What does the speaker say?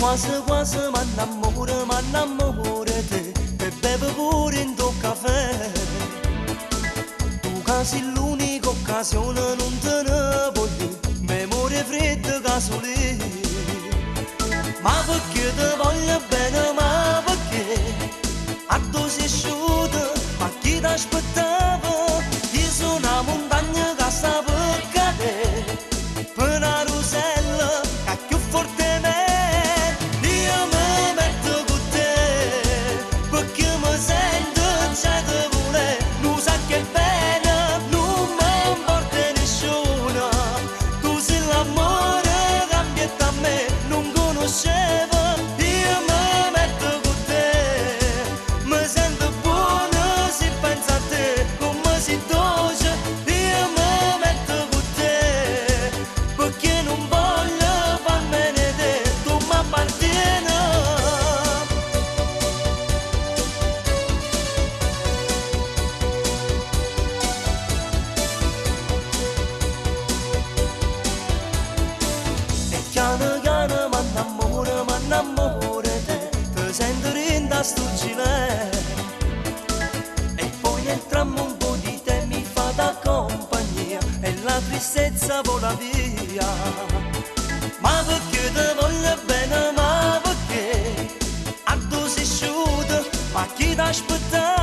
quasi m'annamoro te e bevo pure in tuo caffè. Tu che sei l'unica occasione non te ne voglio, memoria fredda casolì. Ma perché ti voglio bene, ma perché a tu sei asciutto, ma chi ti aspettava? Io sono una montagna che sta per cadere, per una rosella che è più forte di me. Io mi metto con te, perché mi sento già di voler, non sa che bene, non mi importa nessuno. Tu sei l'amore che ambienta a me, non conoscevo. Io mi metto con te, mi sento buono se penso a te, come si dolce. Io mi metto con te, perché non voglio farmene te, tu mi appartieni. E piano piano m'annamoro te, ti sento rinda sto gilet. E poi nel tram un po' di te mi fa da compagnia e la tristezza vola via. Ma perché ti voglio bene, ma perché a tu sei asciutto, ma chi ti aspetta?